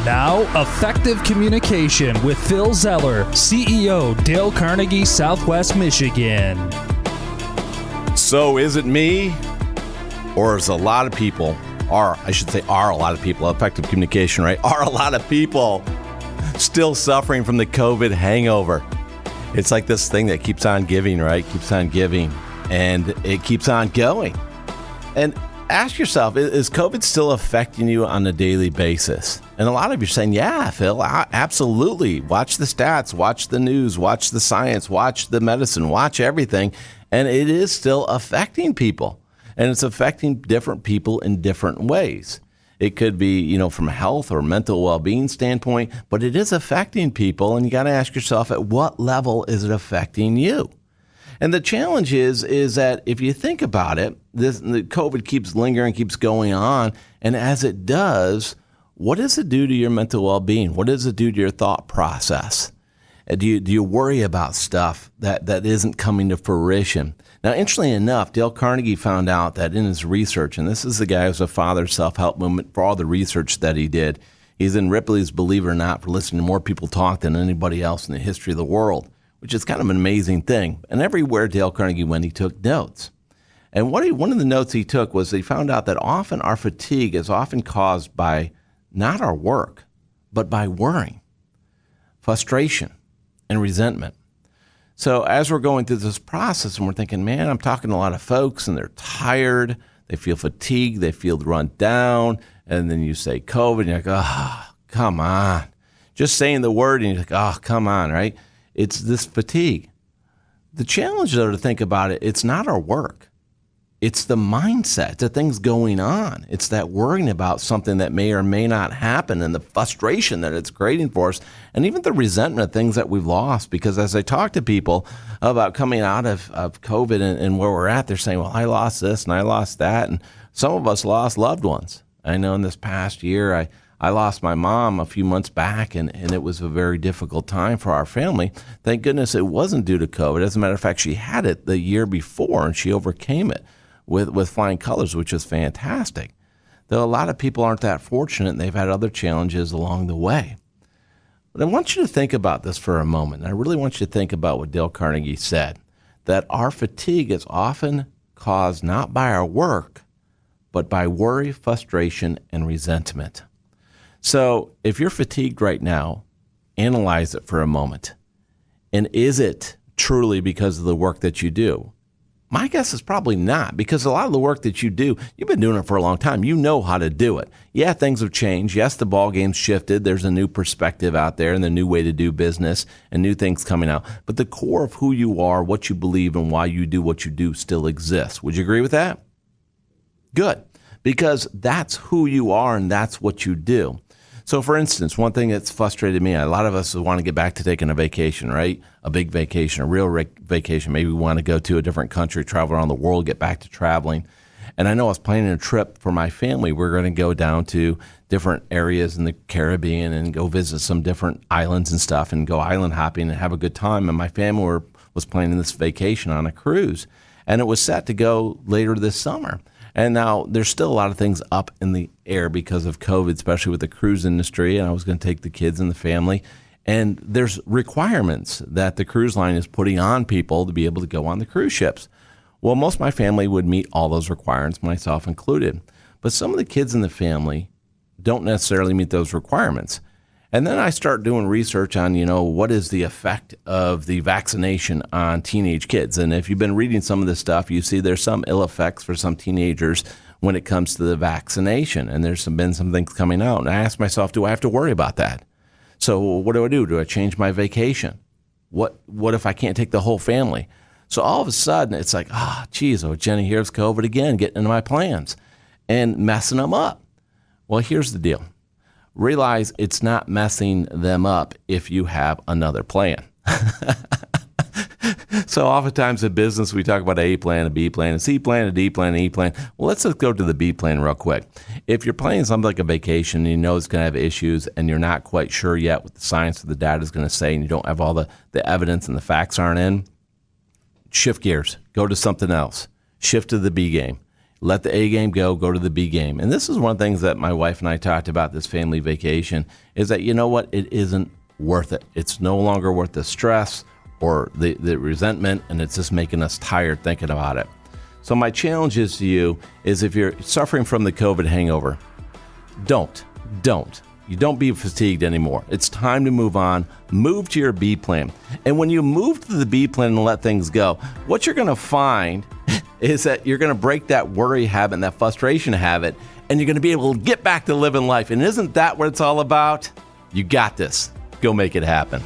And now, Effective Communication with Phil Zeller, CEO, Dale Carnegie, Southwest Michigan. So is it me, or is a lot of people, are a lot of people, effective communication, right? Are a lot of people still suffering from the COVID hangover? It's like this thing that keeps on giving, right? Keeps on giving, and it keeps on going. And ask yourself, is COVID still affecting you on a daily basis? And a lot of you are saying, yeah, Phil, absolutely. Watch the stats, watch the news, watch the science, watch the medicine, watch everything. And it is still affecting people. And it's affecting different people in different ways. It could be, from a health or mental well-being standpoint, but it is affecting people. And you got to ask yourself, at what level is it affecting you? And the challenge is that if you think about it, the COVID keeps lingering, keeps going on. And as it does, what does it do to your mental well-being? What does it do to your thought process? Do you worry about stuff that isn't coming to fruition? Now, interestingly enough, Dale Carnegie found out that in his research, and this is the guy who's a father of self-help movement for all the research that he did. He's in Ripley's Believe It or Not for listening to more people talk than anybody else in the history of the world, which is kind of an amazing thing. And everywhere Dale Carnegie went, he took notes. And one of the notes he took was he found out that often our fatigue is often caused by not our work, but by worrying, frustration, and resentment. So as we're going through this process and we're thinking, man, I'm talking to a lot of folks and they're tired, they feel fatigued, they feel run down, and then you say COVID and you're like, oh, come on. Just saying the word and you're like, oh, come on, right? It's this fatigue. The challenge, though, to think about it, it's not our work. It's the mindset, the things going on. It's that worrying about something that may or may not happen and the frustration that it's creating for us, and even the resentment of things that we've lost. Because as I talk to people about coming out of COVID and where we're at, they're saying, well, I lost this and I lost that. And some of us lost loved ones. I know in this past year, I lost my mom a few months back, and it was a very difficult time for our family. Thank goodness it wasn't due to COVID. As a matter of fact, she had it the year before, and she overcame it with flying colors, which is fantastic. Though a lot of people aren't that fortunate, and they've had other challenges along the way. But I want you to think about this for a moment. I really want you to think about what Dale Carnegie said, that our fatigue is often caused not by our work, but by worry, frustration, and resentment. So if you're fatigued right now, analyze it for a moment. And is it truly because of the work that you do? My guess is probably not, because a lot of the work that you do, you've been doing it for a long time. You know how to do it. Yeah, things have changed. Yes, the ball game's shifted. There's a new perspective out there and a new way to do business and new things coming out. But the core of who you are, what you believe, and why you do what you do still exists. Would you agree with that? Good, because that's who you are and that's what you do. So, for instance, one thing that's frustrated me, a lot of us want to get back to taking a vacation, right? A big vacation, a real vacation. Maybe we want to go to a different country, travel around the world, get back to traveling. And I know I was planning a trip for my family. We're going to go down to different areas in the Caribbean and go visit some different islands and stuff and go island hopping and have a good time. And my family was planning this vacation on a cruise. And it was set to go later this summer. And now there's still a lot of things up in the air because of COVID, especially with the cruise industry. And I was going to take the kids and the family. And there's requirements that the cruise line is putting on people to be able to go on the cruise ships. Well, most of my family would meet all those requirements, myself included. But some of the kids in the family don't necessarily meet those requirements. And then I start doing research on, what is the effect of the vaccination on teenage kids. And if you've been reading some of this stuff, you see there's some ill effects for some teenagers when it comes to the vaccination. And there's been some things coming out. And I asked myself, do I have to worry about that? So what do I do? Do I change my vacation? What if I can't take the whole family? So all of a sudden, it's like, Jenny, here's COVID again, getting into my plans and messing them up. Well, here's the deal. Realize it's not messing them up if you have another plan. So oftentimes in business, we talk about A plan, a B plan, a C plan, a D plan, an E plan. Well, let's just go to the B plan real quick. If you're planning something like a vacation and you know it's going to have issues and you're not quite sure yet what the science or the data is going to say and you don't have all the evidence and the facts aren't in, shift gears. Go to something else. Shift to the B game. let the A game go to the B game. And this is one of the things that my wife and I talked about this family vacation is that, you know what, it isn't worth it. It's no longer worth the stress or the resentment, and it's just making us tired thinking about it. So my challenge is to you is if you're suffering from the COVID hangover, don't. You don't be fatigued anymore. It's time to move on. Move to your B plan. And when you move to the B plan and let things go, what you're going to find is that you're going to break that worry habit and that frustration habit, and you're going to be able to get back to living life. And isn't that what it's all about? You got this. Go make it happen.